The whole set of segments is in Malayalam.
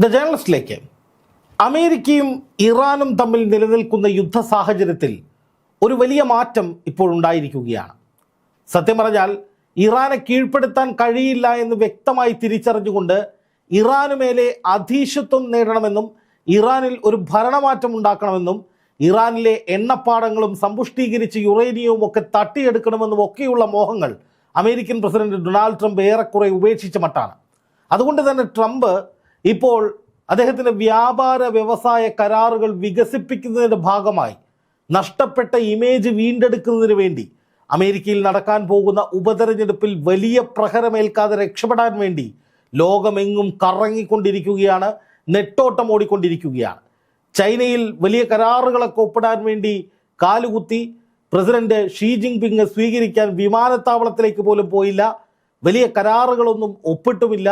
ദ ജേർണലിസ്റ്റിലേക്ക് അമേരിക്കയും ഇറാനും തമ്മിൽ നിലനിൽക്കുന്ന യുദ്ധ സാഹചര്യത്തിൽ ഒരു വലിയ മാറ്റം ഇപ്പോഴുണ്ടായിരിക്കുകയാണ്. സത്യം പറഞ്ഞാൽ ഇറാനെ കീഴ്പ്പെടുത്താൻ കഴിയില്ല എന്ന് വ്യക്തമായി തിരിച്ചറിഞ്ഞുകൊണ്ട് ഇറാനു മേലെ അധീശത്വം നേടണമെന്നും ഇറാനിൽ ഒരു ഭരണമാറ്റം ഉണ്ടാക്കണമെന്നും ഇറാനിലെ എണ്ണപ്പാടങ്ങളും സമ്പുഷ്ടീകരിച്ച് യുറേനിയവും ഒക്കെ തട്ടിയെടുക്കണമെന്നും ഒക്കെയുള്ള മോഹങ്ങൾ അമേരിക്കൻ പ്രസിഡന്റ് ഡൊണാൾഡ് ട്രംപ് ഏറെക്കുറെ ഉപേക്ഷിച്ച മട്ടാണ്. അതുകൊണ്ട് തന്നെ ട്രംപ് ഇപ്പോൾ അദ്ദേഹത്തിൻ്റെ വ്യാപാര വ്യവസായ കരാറുകൾ വികസിപ്പിക്കുന്നതിൻ്റെ ഭാഗമായി നഷ്ടപ്പെട്ട ഇമേജ് വീണ്ടെടുക്കുന്നതിന് വേണ്ടി അമേരിക്കയിൽ നടക്കാൻ പോകുന്ന ഉപതെരഞ്ഞെടുപ്പിൽ വലിയ പ്രഹരമേൽക്കാതെ രക്ഷപ്പെടാൻ വേണ്ടി ലോകമെങ്ങും കറങ്ങിക്കൊണ്ടിരിക്കുകയാണ്, നെട്ടോട്ടം ഓടിക്കൊണ്ടിരിക്കുകയാണ്. ചൈനയിൽ വലിയ കരാറുകളൊക്കെ ഒപ്പിടാൻ വേണ്ടി കാലുകുത്തി പ്രസിഡന്റ് ഷീ ജിൻപിങ് സ്വീകരിക്കാൻ വിമാനത്താവളത്തിലേക്ക് പോലും പോയില്ല. വലിയ കരാറുകളൊന്നും ഒപ്പിട്ടുമില്ല.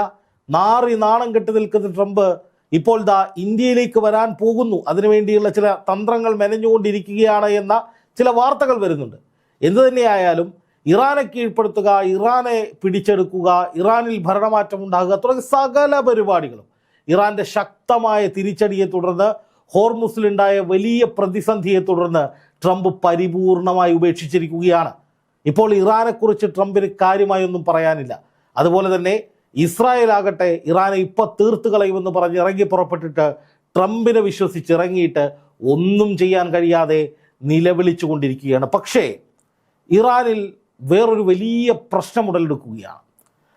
നാണം കെട്ടി നിൽക്കുന്ന ട്രംപ് ഇപ്പോൾ ഇന്ത്യയിലേക്ക് വരാൻ പോകുന്നു, അതിനുവേണ്ടിയുള്ള ചില തന്ത്രങ്ങൾ മെനഞ്ഞുകൊണ്ടിരിക്കുകയാണ് എന്ന ചില വാർത്തകൾ വരുന്നുണ്ട്. എന്തു തന്നെയായാലും ഇറാനെ കീഴ്പ്പെടുത്തുക, ഇറാനെ പിടിച്ചെടുക്കുക, ഇറാനിൽ ഭരണമാറ്റം ഉണ്ടാകുക തുടങ്ങിയ സകല പരിപാടികളും ഇറാൻ്റെ ശക്തമായ തിരിച്ചടിയെ തുടർന്ന്, ഹോർമുസിലുണ്ടായ വലിയ പ്രതിസന്ധിയെ തുടർന്ന് ട്രംപ് പരിപൂർണമായി ഉപേക്ഷിച്ചിരിക്കുകയാണ്. ഇപ്പോൾ ഇറാനെക്കുറിച്ച് ട്രംപിന് കാര്യമായൊന്നും പറയാനില്ല. അതുപോലെ തന്നെ ഇസ്രായേൽ ആകട്ടെ ഇറാനെ ഇപ്പോൾ തീർത്ത് കളയുമെന്ന് പറഞ്ഞ് ഇറങ്ങി പുറപ്പെട്ടിട്ട് ട്രംപിനെ വിശ്വസിച്ചിറങ്ങിയിട്ട് ഒന്നും ചെയ്യാൻ കഴിയാതെ നിലവിളിച്ചു കൊണ്ടിരിക്കുകയാണ്. പക്ഷേ ഇറാനിൽ വേറൊരു വലിയ പ്രശ്നം ഉടലെടുക്കുകയാണ്.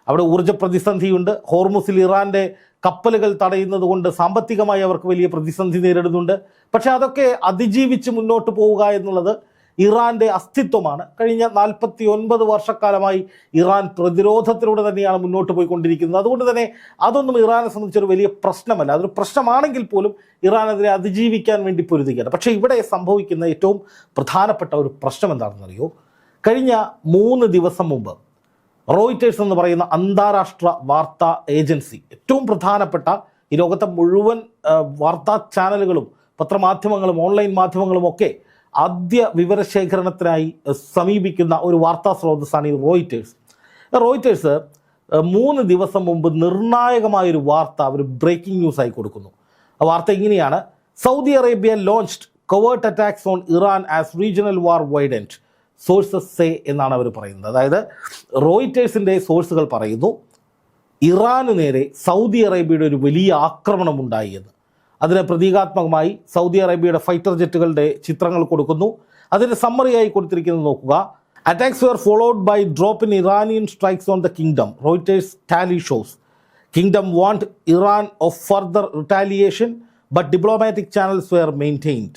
അവിടെ ഊർജ്ജ പ്രതിസന്ധിയുണ്ട്. ഹോർമുസിൽ ഇറാൻ്റെ കപ്പലുകൾ തടയുന്നത് കൊണ്ട് സാമ്പത്തികമായി അവർക്ക് വലിയ പ്രതിസന്ധി നേരിടുന്നുണ്ട്. പക്ഷേ അതൊക്കെ അതിജീവിച്ച് മുന്നോട്ട് പോവുക എന്നുള്ളത് ഇറാൻ്റെ അസ്തിത്വമാണ്. കഴിഞ്ഞ 49 വർഷക്കാലമായി ഇറാൻ പ്രതിരോധത്തിലൂടെ തന്നെയാണ് മുന്നോട്ട് പോയിക്കൊണ്ടിരിക്കുന്നത്. അതുകൊണ്ട് തന്നെ അതൊന്നും ഇറാനെ സംബന്ധിച്ചൊരു വലിയ പ്രശ്നമല്ല. അതൊരു പ്രശ്നമാണെങ്കിൽ പോലും ഇറാൻ അതിനെ അതിജീവിക്കാൻ വേണ്ടി പൊരുതുകയാണ്. പക്ഷേ ഇവിടെ സംഭവിക്കുന്ന ഏറ്റവും പ്രധാനപ്പെട്ട ഒരു പ്രശ്നം എന്താണെന്നറിയോ? കഴിഞ്ഞ 3 ദിവസം മുമ്പ് റോയിറ്റേഴ്സ് എന്ന് പറയുന്ന അന്താരാഷ്ട്ര വാർത്താ ഏജൻസി, ഏറ്റവും പ്രധാനപ്പെട്ട ഈ ലോകത്തെ മുഴുവൻ വാർത്താ ചാനലുകളും പത്രമാധ്യമങ്ങളും ഓൺലൈൻ മാധ്യമങ്ങളും ഒക്കെ ആദ്യ വിവരശേഖരണത്തിനായി സമീപിക്കുന്ന ഒരു വാർത്താ സ്രോതസ്സാണ് ഈ റോയിറ്റേഴ്സ്. റോയിറ്റേഴ്സ് 3 ദിവസം മുമ്പ് നിർണായകമായൊരു വാർത്ത അവർ ബ്രേക്കിംഗ് ന്യൂസായി കൊടുക്കുന്നു. ആ വാർത്ത ഇങ്ങനെയാണ്: Saudi Arabia launched covert attacks on Iran as regional war widened, sources say എന്നാണ് അവർ പറയുന്നത്. അതായത് റോയിറ്റേഴ്സിൻ്റെ സോഴ്സുകൾ പറയുന്നു ഇറാന് നേരെ സൗദി അറേബ്യയുടെ ഒരു വലിയ ആക്രമണം ഉണ്ടായി എന്ന്. അതിന് പ്രതീകാത്മകമായി സൗദി അറേബ്യയുടെ ഫൈറ്റർ ജെറ്റുകളുടെ ചിത്രങ്ങൾ കൊടുക്കുന്നു. അതിൻ്റെ സമ്മറിയായി കൊടുത്തിരിക്കുന്നത് നോക്കുക: attacks were followed by drop in Iranian strikes on the kingdom, Reuters tally shows. Kingdom warned Iran of further retaliation but diplomatic channels were maintained.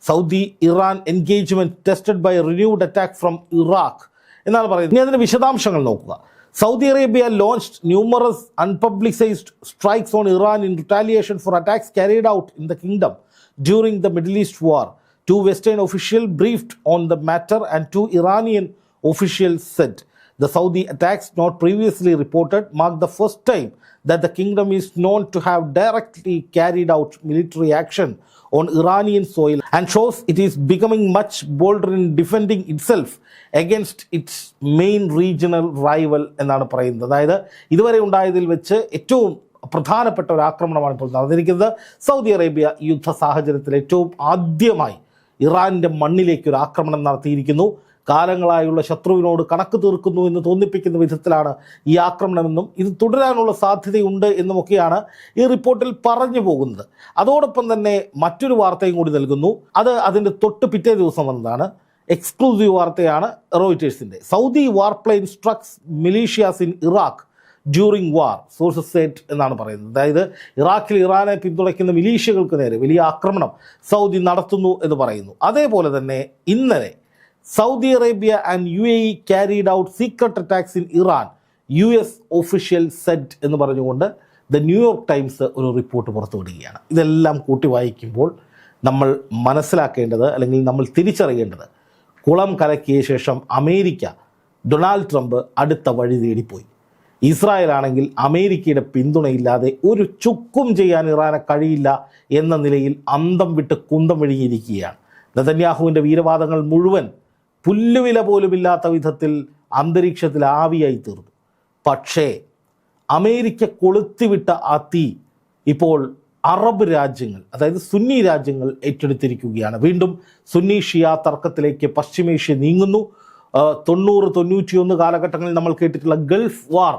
Saudi Iran engagement tested by renewed attack from Iraq എന്നാണ് പറയുന്നത്. ഇനി അതിൻ്റെ വിശദാംശങ്ങൾ നോക്കുക. Saudi Arabia launched numerous unpublicized strikes on Iran in retaliation for attacks carried out in the kingdom during the Middle East war. 2 Western officials briefed on the matter and 2 Iranian officials said the Saudi attacks, not previously reported, mark the first time that the kingdom is known to have directly carried out military action on Iranian soil and shows it is becoming much bolder in defending itself against its main regional rival എന്നാണ് പറയുന്നത്. അതായത് ഇതുവരെ ഉണ്ടായതിൽ വെച്ച് ഏറ്റവും പ്രധാനപ്പെട്ട ഒരു ആക്രമണമാണ് ഇപ്പോൾ നടന്നിരിക്കുന്നത്. സൗദി അറേബ്യ യുദ്ധ സാഹചര്യത്തിൽ ഏറ്റവും ആദ്യമായി ഇറാൻ്റെ മണ്ണിലേക്ക് ഒരു ആക്രമണം നടത്തിയിരിക്കുന്നു. കാലങ്ങളായുള്ള ശത്രുവിനോട് കണക്ക് തീർക്കുന്നു എന്ന് തോന്നിപ്പിക്കുന്ന വിധത്തിലാണ് ഈ ആക്രമണമെന്നും ഇത് തുടരാനുള്ള സാധ്യതയുണ്ട് എന്നുമൊക്കെയാണ് ഈ റിപ്പോർട്ടിൽ പറഞ്ഞു പോകുന്നത്. അതോടൊപ്പം തന്നെ മറ്റൊരു വാർത്തയും കൂടി നൽകുന്നു. അത് അതിൻ്റെ തൊട്ട് പിറ്റേ ദിവസം വന്നതാണ്. എക്സ്ക്ലൂസീവ് വാർത്തയാണ് റോയിറ്റേഴ്സിൻ്റെ. Saudi warplane strikes militias in Iraq during war, sources said എന്നാണ് പറയുന്നത്. അതായത് ഇറാഖിൽ ഇറാനെ പിന്തുണയ്ക്കുന്ന മിലീഷ്യകൾക്ക് നേരെ വലിയ ആക്രമണം സൗദി നടത്തുന്നു എന്ന് പറയുന്നു. അതേപോലെ തന്നെ ഇന്നലെ Saudi Arabia and UAE carried out secret attacks in Iran, US official said എന്ന് പറഞ്ഞുകൊണ്ട് ദ ന്യൂയോർക്ക് ടൈംസ് ഒരു റിപ്പോർട്ട് പുറത്തുവിടുകയാണ്. ഇതെല്ലാം കൂട്ടി വായിക്കുമ്പോൾ നമ്മൾ മനസ്സിലാക്കേണ്ടത്, അല്ലെങ്കിൽ നമ്മൾ തിരിച്ചറിയേണ്ടത്, കുളം കലക്കിയ ശേഷം അമേരിക്ക, ഡൊണാൾഡ് ട്രംപ് അടുത്ത വഴി തേടിപ്പോയി. ഇസ്രായേൽ ആണെങ്കിൽ അമേരിക്കയുടെ പിന്തുണയില്ലാതെ ഒരു ചുക്കും ചെയ്യാൻ ഇറാനെ കഴിയില്ല എന്ന നിലയിൽ അന്തം വിട്ട് കുന്തം വിഴുങ്ങിയിരിക്കുകയാണ്. നെതന്യാഹുവിൻ്റെ വീരവാദങ്ങൾ മുഴുവൻ പുല്ലുവില പോലുമില്ലാത്ത വിധത്തിൽ അന്തരീക്ഷത്തിൽ ആവിയായി തീർന്നു. പക്ഷേ അമേരിക്ക കൊളുത്തിവിട്ട ആ തീ ഇപ്പോൾ അറബ് രാജ്യങ്ങൾ, അതായത് സുന്നി രാജ്യങ്ങൾ ഏറ്റെടുത്തിരിക്കുകയാണ്. വീണ്ടും സുന്നി ഷിയ തർക്കത്തിലേക്ക് പശ്ചിമേഷ്യ നീങ്ങുന്നു. 90-91 കാലഘട്ടങ്ങളിൽ നമ്മൾ കേട്ടിട്ടുള്ള ഗൾഫ് വാർ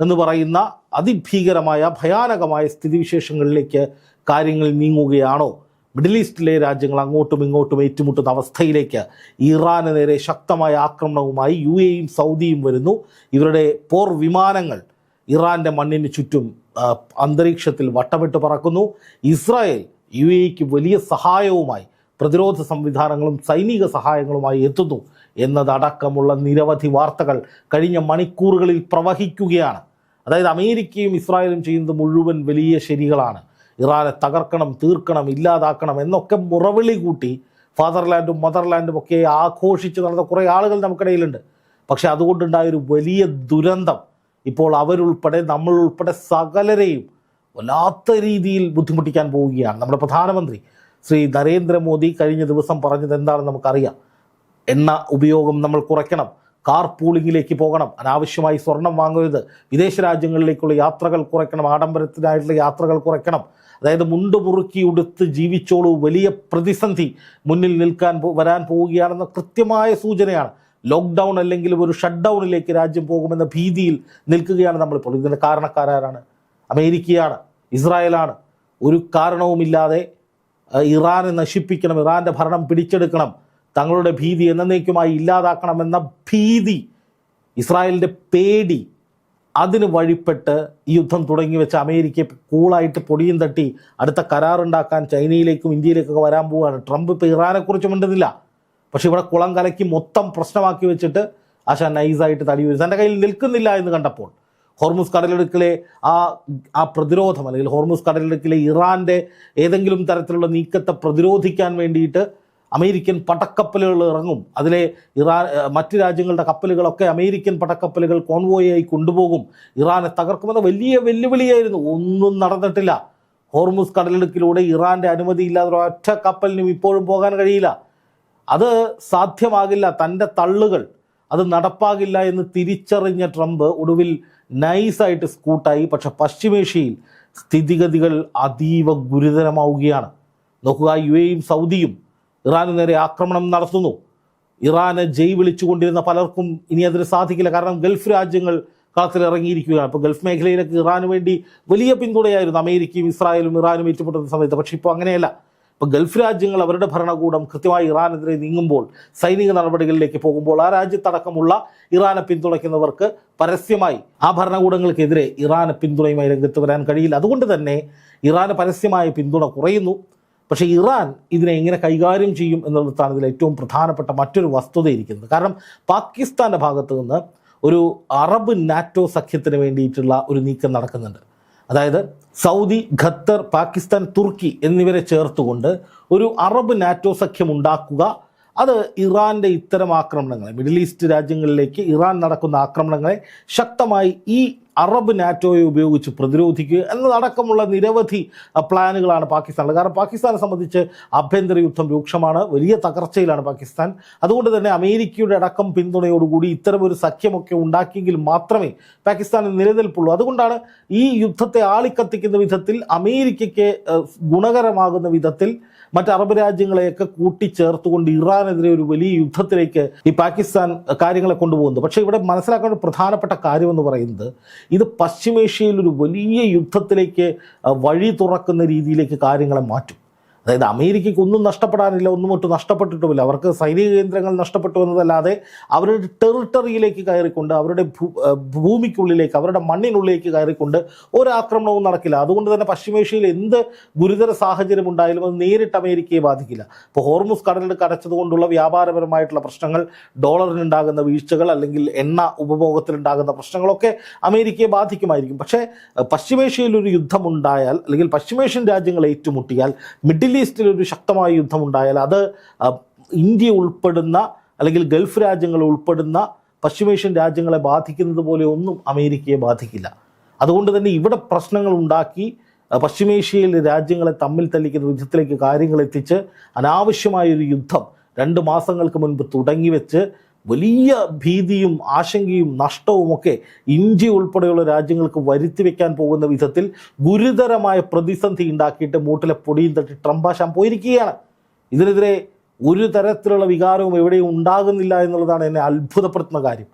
എന്ന് പറയുന്ന അതിഭീകരമായ ഭയാനകമായ സ്ഥിതിവിശേഷങ്ങളിലേക്ക് കാര്യങ്ങൾ നീങ്ങുകയാണോ? മിഡിൽ ഈസ്റ്റിലെ രാജ്യങ്ങൾ അങ്ങോട്ടും ഇങ്ങോട്ടും ഏറ്റുമുട്ടുന്ന അവസ്ഥയിലേക്ക് ഇറാന് നേരെ ശക്തമായ ആക്രമണവുമായി UAEയും സൗദിയും വരുന്നു. ഇവരുടെ പോർ വിമാനങ്ങൾ ഇറാൻ്റെ മണ്ണിന് ചുറ്റും അന്തരീക്ഷത്തിൽ വട്ടമിട്ട് പറക്കുന്നു. ഇസ്രായേൽ UAEക്ക് വലിയ സഹായവുമായി പ്രതിരോധ സംവിധാനങ്ങളും സൈനിക സഹായങ്ങളുമായി എത്തുന്നു എന്നതടക്കമുള്ള നിരവധി വാർത്തകൾ കഴിഞ്ഞ മണിക്കൂറുകളിൽ പ്രവഹിക്കുകയാണ്. അതായത് അമേരിക്കയും ഇസ്രായേലും ചെയ്യുന്നത് മുഴുവൻ വലിയ ശരികളാണ്. ഇറാനെ തകർക്കണം, തീർക്കണം, ഇല്ലാതാക്കണം എന്നൊക്കെ മുറവിളി കൂട്ടി ഫാദർലാൻഡും മദർലാൻഡും ഒക്കെ ആഘോഷിച്ച് നടന്ന കുറേ ആളുകൾ നമുക്കിടയിലുണ്ട്. പക്ഷെ അതുകൊണ്ടുണ്ടായൊരു വലിയ ദുരന്തം ഇപ്പോൾ അവരുൾപ്പെടെ നമ്മളുൾപ്പെടെ സകലരെയും വല്ലാത്ത രീതിയിൽ ബുദ്ധിമുട്ടിക്കാൻ പോവുകയാണ്. നമ്മുടെ പ്രധാനമന്ത്രി ശ്രീ നരേന്ദ്രമോദി കഴിഞ്ഞ ദിവസം പറഞ്ഞത് എന്താണെന്ന് നമുക്കറിയാം. എണ്ണ ഉപയോഗം നമ്മൾ കുറയ്ക്കണം, കാർ പൂളിങ്ങിലേക്ക് പോകണം, അനാവശ്യമായി സ്വർണം വാങ്ങരുത്, വിദേശ രാജ്യങ്ങളിലേക്കുള്ള യാത്രകൾ കുറയ്ക്കണം, ആഡംബരത്തിനായിട്ടുള്ള യാത്രകൾ കുറയ്ക്കണം, അതായത് മുണ്ട് മുറുക്കി ഉടുത്ത് ജീവിച്ചോളൂ, വലിയ പ്രതിസന്ധി മുന്നിൽ വരാൻ പോവുകയാണെന്ന കൃത്യമായ സൂചനയാണ്. ലോക്ക്ഡൗൺ അല്ലെങ്കിൽ ഒരു ഷട്ട് ഡൗണിലേക്ക് രാജ്യം പോകുമെന്ന ഭീതിയിൽ നിൽക്കുകയാണ് നമ്മളിപ്പോൾ. ഇതിൻ്റെ കാരണക്കാരാണ്? അമേരിക്കയാണ്, ഇസ്രായേലാണ്. ഒരു കാരണവുമില്ലാതെ ഇറാനെ നശിപ്പിക്കണം, ഇറാൻ്റെ ഭരണം പിടിച്ചെടുക്കണം, തങ്ങളുടെ ഭീതി എന്നേക്കുമായി ഇല്ലാതാക്കണമെന്ന ഭീതി, ഇസ്രായേലിൻ്റെ പേടി, അതിന് വഴിപ്പെട്ട് ഈ യുദ്ധം തുടങ്ങി വെച്ച അമേരിക്ക കൂളായിട്ട് പൊടിയും തട്ടി അടുത്ത കരാറുണ്ടാക്കാൻ ചൈനയിലേക്കും ഇന്ത്യയിലേക്കൊക്കെ വരാൻ പോവുകയാണ്. ട്രംപ് ഇപ്പോൾ ഇറാനെക്കുറിച്ച് മിണ്ടുന്നില്ല, പക്ഷെ ഇവിടെ കുളം കലക്കി മൊത്തം പ്രശ്നമാക്കി വെച്ചിട്ട് ആശാ നൈസായിട്ട് തടി വീഴും. തൻ്റെ കയ്യിൽ നിൽക്കുന്നില്ല എന്ന് കണ്ടപ്പോൾ ഹോർമുസ് കടലിടുക്കിലെ ആ പ്രതിരോധം, അല്ലെങ്കിൽ ഹോർമുസ് കടലിടുക്കിലെ ഇറാൻ്റെ ഏതെങ്കിലും തരത്തിലുള്ള നീക്കത്തെ പ്രതിരോധിക്കാൻ വേണ്ടിയിട്ട് അമേരിക്കൻ പടക്കപ്പലുകൾ ഇറങ്ങും. അതിലെ മറ്റ് രാജ്യങ്ങളുടെ കപ്പലുകളൊക്കെ അമേരിക്കൻ പടക്കപ്പലുകൾ കോൺവോയായി കൊണ്ടുപോകും, ഇറാനെ തകർക്കുമെന്ന വലിയ വെല്ലുവിളിയായിരുന്നു. ഒന്നും നടന്നിട്ടില്ല. ഹോർമുസ് കടലിടുക്കിലൂടെ ഇറാൻ്റെ അനുമതിയില്ലാതെ ഒറ്റ കപ്പലിനും ഇപ്പോഴും പോകാൻ കഴിയില്ല. അത് സാധ്യമാകില്ല, തൻ്റെ തള്ളുകൾ അത് നടപ്പാകില്ല എന്ന് തിരിച്ചറിഞ്ഞ ട്രംപ് ഒടുവിൽ നൈസായിട്ട് സ്കൂട്ടായി. പക്ഷെ പശ്ചിമേഷ്യയിൽ സ്ഥിതിഗതികൾ അതീവ ഗുരുതരമാവുകയാണ്. നോക്കുക, UAEയും സൗദിയും ഇറാന് നേരെ ആക്രമണം നടത്തുന്നു. ഇറാന് ജയ് വിളിച്ചുകൊണ്ടിരുന്ന പലർക്കും ഇനി അതിന് സാധിക്കില്ല. കാരണം ഗൾഫ് രാജ്യങ്ങൾ കളത്തിലിറങ്ങിയിരിക്കുകയാണ്. ഇപ്പോൾ ഗൾഫ് മേഖലയിലേക്ക് ഇറാന് വേണ്ടി വലിയ പിന്തുണയായിരുന്നു അമേരിക്കയും ഇസ്രായേലും ഇറാനും ഏറ്റുമുട്ടുന്ന സമയത്ത്. പക്ഷേ ഇപ്പോൾ അങ്ങനെയല്ല. ഇപ്പോൾ ഗൾഫ് രാജ്യങ്ങൾ അവരുടെ ഭരണകൂടം കൃത്യമായി ഇറാനെതിരെ നീങ്ങുമ്പോൾ, സൈനിക നടപടികളിലേക്ക് പോകുമ്പോൾ, ആ രാജ്യത്തടക്കമുള്ള ഇറാനെ പിന്തുണയ്ക്കുന്നവർക്ക് പരസ്യമായി ആ ഭരണകൂടങ്ങൾക്കെതിരെ ഇറാന് പിന്തുണയുമായി രംഗത്ത് വരാൻ കഴിയില്ല. അതുകൊണ്ട് തന്നെ ഇറാന് പരസ്യമായ പിന്തുണ കുറയുന്നു. പക്ഷേ ഇറാൻ ഇതിനെ എങ്ങനെ കൈകാര്യം ചെയ്യും എന്നുള്ളതാണ് ഇതിൽ ഏറ്റവും പ്രധാനപ്പെട്ട മറ്റൊരു വസ്തുത ഇരിക്കുന്നത്. കാരണം പാകിസ്ഥാൻ്റെ ഭാഗത്തു നിന്ന് ഒരു അറബ് നാറ്റോ സഖ്യത്തിന് വേണ്ടിയിട്ടുള്ള ഒരു നീക്കം നടക്കുന്നുണ്ട്. അതായത് സൗദി, ഖത്തർ, പാകിസ്ഥാൻ, തുർക്കി എന്നിവരെ ചേർത്തുകൊണ്ട് ഒരു അറബ് നാറ്റോ സഖ്യം ഉണ്ടാക്കുക. അത് ഇറാൻ്റെ ഇത്തരം ആക്രമണങ്ങളെ, മിഡിൽ ഈസ്റ്റ് രാജ്യങ്ങളിലേക്ക് ഇറാൻ നടക്കുന്ന ആക്രമണങ്ങളെ ശക്തമായി ഈ അറബ് നാറ്റോയെ ഉപയോഗിച്ച് പ്രതിരോധിക്കുക എന്നതടക്കമുള്ള നിരവധി പ്ലാനുകളാണ് പാകിസ്ഥാനുള്ളത്. കാരണം പാകിസ്ഥാനെ സംബന്ധിച്ച് ആഭ്യന്തര യുദ്ധം രൂക്ഷമാണ്, വലിയ തകർച്ചയിലാണ് പാകിസ്ഥാൻ. അതുകൊണ്ട് തന്നെ അമേരിക്കയുടെ അടക്കം പിന്തുണയോടുകൂടി ഇത്തരമൊരു സഖ്യമൊക്കെ ഉണ്ടാക്കിയെങ്കിൽ മാത്രമേ പാകിസ്ഥാനിൽ നിലനിൽപ്പുള്ളൂ. അതുകൊണ്ടാണ് ഈ യുദ്ധത്തെ ആളിക്കത്തിക്കുന്ന വിധത്തിൽ, അമേരിക്കയ്ക്ക് ഗുണകരമാകുന്ന വിധത്തിൽ മറ്റ് അറബ് രാജ്യങ്ങളെയൊക്കെ കൂട്ടിച്ചേർത്തുകൊണ്ട് ഇറാനെതിരെ ഒരു വലിയ യുദ്ധത്തിലേക്ക് ഈ പാകിസ്ഥാൻ കാര്യങ്ങളെ കൊണ്ടുപോകുന്നത്. പക്ഷേ ഇവിടെ മനസ്സിലാക്കേണ്ട ഒരു പ്രധാനപ്പെട്ട കാര്യമെന്ന് പറയുന്നത്, ഇത് പശ്ചിമേഷ്യയിൽ ഒരു വലിയ യുദ്ധത്തിലേക്ക് വഴി തുറക്കുന്ന രീതിയിലേക്ക് കാര്യങ്ങളെ മാറ്റും. അതായത് അമേരിക്കയ്ക്ക് ഒന്നും നഷ്ടപ്പെടാനില്ല, ഒന്നും ഒട്ടും നഷ്ടപ്പെട്ടിട്ടുമില്ല. അവർക്ക് സൈനിക കേന്ദ്രങ്ങൾ നഷ്ടപ്പെട്ടു എന്നതല്ലാതെ അവരുടെ ടെറിട്ടറിയിലേക്ക് കയറിക്കൊണ്ട്, അവരുടെ ഭൂമിക്കുള്ളിലേക്ക്, അവരുടെ മണ്ണിനുള്ളിലേക്ക് കയറിക്കൊണ്ട് ഒരാക്രമണവും നടക്കില്ല. അതുകൊണ്ട് തന്നെ പശ്ചിമേഷ്യയിൽ എന്ത് ഗുരുതര സാഹചര്യം ഉണ്ടായാലും അത് നേരിട്ട് അമേരിക്കയെ ബാധിക്കില്ല. ഇപ്പോൾ ഹോർമുസ് കടലിടുക്ക് അടച്ചതുകൊണ്ടുള്ള വ്യാപാരപരമായിട്ടുള്ള പ്രശ്നങ്ങൾ, ഡോളറിനുണ്ടാകുന്ന വീഴ്ചകൾ, അല്ലെങ്കിൽ എണ്ണ ഉപഭോഗത്തിലുണ്ടാകുന്ന പ്രശ്നങ്ങളൊക്കെ അമേരിക്കയെ ബാധിക്കുമായിരിക്കും. പക്ഷേ പശ്ചിമേഷ്യയിൽ ഒരു യുദ്ധമുണ്ടായാൽ, അല്ലെങ്കിൽ പശ്ചിമേഷ്യൻ രാജ്യങ്ങൾ ഏറ്റുമുട്ടിയാൽ, മിഡിൽ ഈസ്റ്റിൽ ഒരു ശക്തമായ യുദ്ധമുണ്ടായാൽ, അത് ഇന്ത്യ ഉൾപ്പെടുന്ന അല്ലെങ്കിൽ ഗൾഫ് രാജ്യങ്ങൾ ഉൾപ്പെടുന്ന പശ്ചിമേഷ്യൻ രാജ്യങ്ങളെ ബാധിക്കുന്നത് പോലെ ഒന്നും അമേരിക്കയെ ബാധിക്കില്ല. അതുകൊണ്ട് തന്നെ ഇവിടെ പ്രശ്നങ്ങൾ ഉണ്ടാക്കി പശ്ചിമേഷ്യയിലെ രാജ്യങ്ങളെ തമ്മിൽ തല്ലിക്കുന്ന വിധത്തിലേക്ക് കാര്യങ്ങൾ എത്തിച്ച് അനാവശ്യമായൊരു യുദ്ധം 2 മാസങ്ങൾക്ക് മുൻപ് തുടങ്ങിവെച്ച് വലിയ ഭീതിയും ആശങ്കയും നഷ്ടവുമൊക്കെ ഇന്ത്യ ഉൾപ്പെടെയുള്ള രാജ്യങ്ങൾക്ക് വരുത്തി വെക്കാൻ പോകുന്ന വിധത്തിൽ ഗുരുതരമായ പ്രതിസന്ധി ഉണ്ടാക്കിയിട്ട് മൂട്ടിലെ പൊടിയും തട്ടി ട്രംപ് ആശാൻ പോയിരിക്കുകയാണ്. ഇതിനെതിരെ ഒരു തരത്തിലുള്ള വികാരവും എവിടെയും ഉണ്ടാകുന്നില്ല എന്നുള്ളതാണ് എന്നെ അത്ഭുതപ്പെടുത്തുന്ന കാര്യം.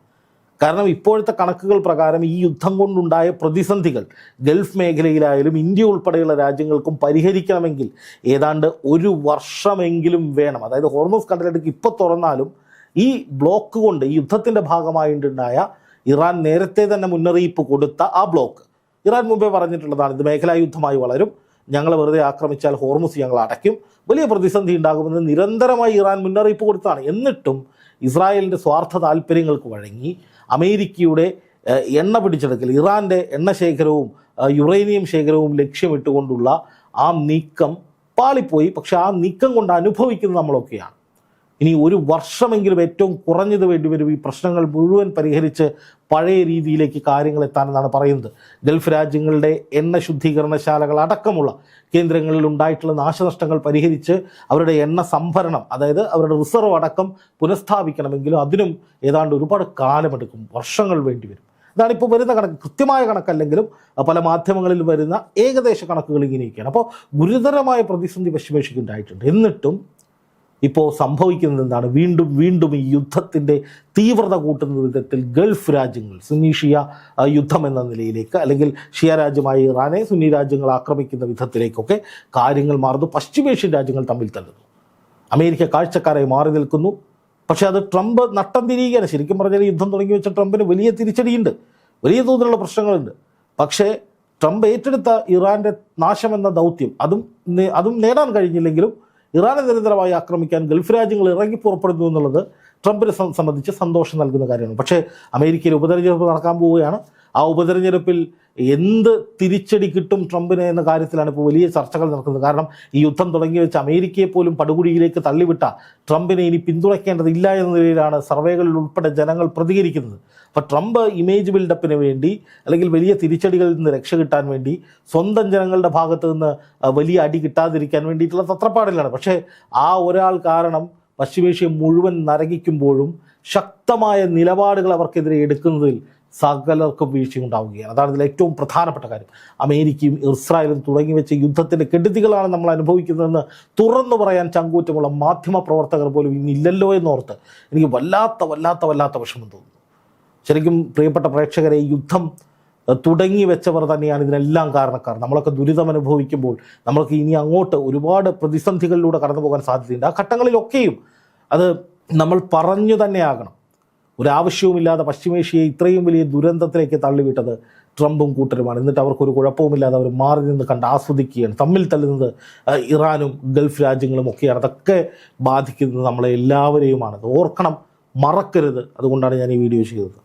കാരണം ഇപ്പോഴത്തെ കണക്കുകൾ പ്രകാരം ഈ യുദ്ധം കൊണ്ടുണ്ടായ പ്രതിസന്ധികൾ ഗൾഫ് മേഖലയിലായാലും ഇന്ത്യ ഉൾപ്പെടെയുള്ള രാജ്യങ്ങൾക്കും പരിഹരിക്കണമെങ്കിൽ ഏതാണ്ട് 1 വർഷമെങ്കിലും വേണം. അതായത് ഹോർമൂസ് കടലിടുക്ക് ഇപ്പോൾ തുറന്നാലും ഈ ബ്ലോക്ക് കൊണ്ട്, ഈ യുദ്ധത്തിൻ്റെ ഭാഗമായിട്ടുണ്ടായ ഇറാൻ നേരത്തെ തന്നെ മുന്നറിയിപ്പ് കൊടുത്ത ആ ബ്ലോക്ക്, ഇറാൻ മുമ്പേ പറഞ്ഞിട്ടുള്ളതാണ് ഇത് മേഖലാ യുദ്ധമായി വളരും, ഞങ്ങൾ വെറുതെ ആക്രമിച്ചാൽ ഹോർമുസ് ഞങ്ങൾ അടയ്ക്കും, വലിയ പ്രതിസന്ധി ഉണ്ടാകുമെന്ന് നിരന്തരമായി ഇറാൻ മുന്നറിയിപ്പ് കൊടുത്താണ്. എന്നിട്ടും ഇസ്രായേലിൻ്റെ സ്വാർത്ഥ താല്പര്യങ്ങൾക്ക് വഴങ്ങി അമേരിക്കയുടെ എണ്ണ പിടിച്ചെടുക്കൽ, ഇറാൻ്റെ എണ്ണ ശേഖരവും യുറേനിയം ശേഖരവും ലക്ഷ്യമിട്ടുകൊണ്ടുള്ള ആ നീക്കം പാളിപ്പോയി. പക്ഷെ ആ നീക്കം കൊണ്ട് അനുഭവിക്കുന്നത് നമ്മളൊക്കെയാണ്. ഇനി 1 വർഷമെങ്കിലും ഏറ്റവും കുറഞ്ഞത് വേണ്ടിവരും ഈ പ്രശ്നങ്ങൾ മുഴുവൻ പരിഹരിച്ച് പഴയ രീതിയിലേക്ക് കാര്യങ്ങൾ എത്താനെന്നാണ് പറയുന്നത്. ഗൾഫ് രാജ്യങ്ങളുടെ എണ്ണ ശുദ്ധീകരണശാലകൾ അടക്കമുള്ള കേന്ദ്രങ്ങളിൽ ഉണ്ടായിട്ടുള്ള നാശനഷ്ടങ്ങൾ പരിഹരിച്ച് അവരുടെ എണ്ണ സംഭരണം, അതായത് അവരുടെ റിസർവ് അടക്കം പുനഃസ്ഥാപിക്കണമെങ്കിലും അതിനും ഏതാണ്ട് ഒരുപാട് കാലമെടുക്കും, വർഷങ്ങൾ വേണ്ടിവരും. ഇതാണ് ഇപ്പോൾ വരുന്ന കണക്ക്. കൃത്യമായ കണക്കല്ലെങ്കിലും പല മാധ്യമങ്ങളിൽ വരുന്ന ഏകദേശ കണക്കുകൾ ഇങ്ങനെയൊക്കെയാണ്. അപ്പോൾ ഗുരുതരമായ പ്രതിസന്ധി പശ്ചിമേഷ്യയ്ക്ക് ഉണ്ടായിട്ടുണ്ട്. എന്നിട്ടും ഇപ്പോൾ സംഭവിക്കുന്നത് എന്താണ്? വീണ്ടും ഈ യുദ്ധത്തിൻ്റെ തീവ്രത കൂട്ടുന്ന വിധത്തിൽ ഗൾഫ് രാജ്യങ്ങൾ സുന്നി ഷിയ യുദ്ധം എന്ന നിലയിലേക്ക്, അല്ലെങ്കിൽ ഷിയ രാജ്യമായ ഇറാനെ സുന്നി രാജ്യങ്ങൾ ആക്രമിക്കുന്ന വിധത്തിലേക്കൊക്കെ കാര്യങ്ങൾ മാറുന്നു. പശ്ചിമേഷ്യൻ രാജ്യങ്ങൾ തമ്മിൽ തല്ലുന്നു. അമേരിക്ക കാഴ്ചക്കാരായി മാറി നിൽക്കുന്നു. പക്ഷേ അത് ട്രംപ് നട്ടം തിരിയുകയാണ്. ശരിക്കും പറഞ്ഞാൽ യുദ്ധം തുടങ്ങി വെച്ച ട്രംപിന് വലിയ തിരിച്ചടിയുണ്ട്, വലിയ തോതിലുള്ള പ്രശ്നങ്ങളുണ്ട്. പക്ഷേ ട്രംപ് ഏറ്റെടുത്ത ഇറാൻ്റെ നാശമെന്ന ദൗത്യം അതും നേടാൻ കഴിഞ്ഞില്ലെങ്കിലും ഇറാനെ നിരന്തരമായി ആക്രമിക്കാൻ ഗൾഫ് രാജ്യങ്ങൾ ഇറങ്ങി പുറപ്പെടുന്നു എന്നുള്ളത് ട്രംപിനെ സംബന്ധിച്ച് സന്തോഷം നൽകുന്ന കാര്യമാണ്. പക്ഷേ അമേരിക്കയിൽ ഉപതെരഞ്ഞെടുപ്പ് നടക്കാൻ പോവുകയാണ്. ആ ഉപതെരഞ്ഞെടുപ്പിൽ എന്ത് തിരിച്ചടി കിട്ടും ട്രംപിന് എന്ന കാര്യത്തിലാണ് ഇപ്പോൾ വലിയ ചർച്ചകൾ നടക്കുന്നത്. കാരണം ഈ യുദ്ധം തുടങ്ങി വെച്ച് അമേരിക്കയെ പോലും പടുകുഴിയിലേക്ക് തള്ളിവിട്ട ട്രംപിനെ ഇനി പിന്തുണയ്ക്കേണ്ടതില്ല എന്ന നിലയിലാണ് സർവേകളിൽ ഉൾപ്പെടെ ജനങ്ങൾ പ്രതികരിക്കുന്നത്. അപ്പോൾ ട്രംപ് ഇമേജ് ബിൽഡപ്പിന് വേണ്ടി, അല്ലെങ്കിൽ വലിയ തിരിച്ചടികളിൽ നിന്ന് രക്ഷ കിട്ടാൻ വേണ്ടി, സ്വന്തം ജനങ്ങളുടെ ഭാഗത്ത് നിന്ന് വലിയ അടി കിട്ടാതിരിക്കാൻ വേണ്ടിയിട്ടുള്ള തത്രപ്പാടിലാണ്. പക്ഷേ ആ ഒരാൾ കാരണം പശ്ചിമേഷ്യ മുഴുവൻ നരകിക്കുമ്പോഴും ശക്തമായ നിലപാടുകൾ അവർക്കെതിരെ എടുക്കുന്നതിൽ സകലർക്കും വീഴ്ചയുണ്ടാവുകയാണ്. അതാണ് ഇതിൽ ഏറ്റവും പ്രധാനപ്പെട്ട കാര്യം. അമേരിക്കയും ഇസ്രായേലും തുടങ്ങി വെച്ച യുദ്ധത്തിൻ്റെ കെടുതികളാണ് നമ്മൾ അനുഭവിക്കുന്നതെന്ന് തുറന്നു പറയാൻ ചങ്കൂറ്റമുള്ള മാധ്യമ പ്രവർത്തകർ പോലും ഇന്നില്ലല്ലോ എന്നോർത്ത് എനിക്ക് വല്ലാത്ത വിഷമം തോന്നുന്നു. ശരിക്കും പ്രിയപ്പെട്ട പ്രേക്ഷകരെ, യുദ്ധം തുടങ്ങി വെച്ചവർ തന്നെയാണ് ഇതിനെല്ലാം കാരണക്കാർ. നമ്മളൊക്കെ ദുരിതം അനുഭവിക്കുമ്പോൾ നമ്മൾക്ക് ഇനി അങ്ങോട്ട് ഒരുപാട് പ്രതിസന്ധികളിലൂടെ കടന്നു പോകാൻ സാധ്യതയുണ്ട്. ആ ഘട്ടങ്ങളിലൊക്കെയും അത് നമ്മൾ പറഞ്ഞു തന്നെയാകണം. ഒരാവശ്യവുമില്ലാതെ പശ്ചിമേഷ്യയെ ഇത്രയും വലിയ ദുരന്തത്തിലേക്ക് തള്ളിവിട്ടത് ട്രംപും കൂട്ടരുമാണ്. എന്നിട്ട് അവർക്കൊരു കുഴപ്പവുമില്ലാതെ അവർ മാറി നിന്ന് കണ്ട് ആസ്വദിക്കുകയാണ്. തമ്മിൽ തല്ലുന്നത് ഇറാനും ഗൾഫ് രാജ്യങ്ങളും ഒക്കെയാണ്. അതൊക്കെ ബാധിക്കുന്നത് നമ്മളെ എല്ലാവരെയുമാണ്. അത് ഓർക്കണം, മറക്കരുത്. അതുകൊണ്ടാണ് ഞാൻ ഈ വീഡിയോ ചെയ്തത്.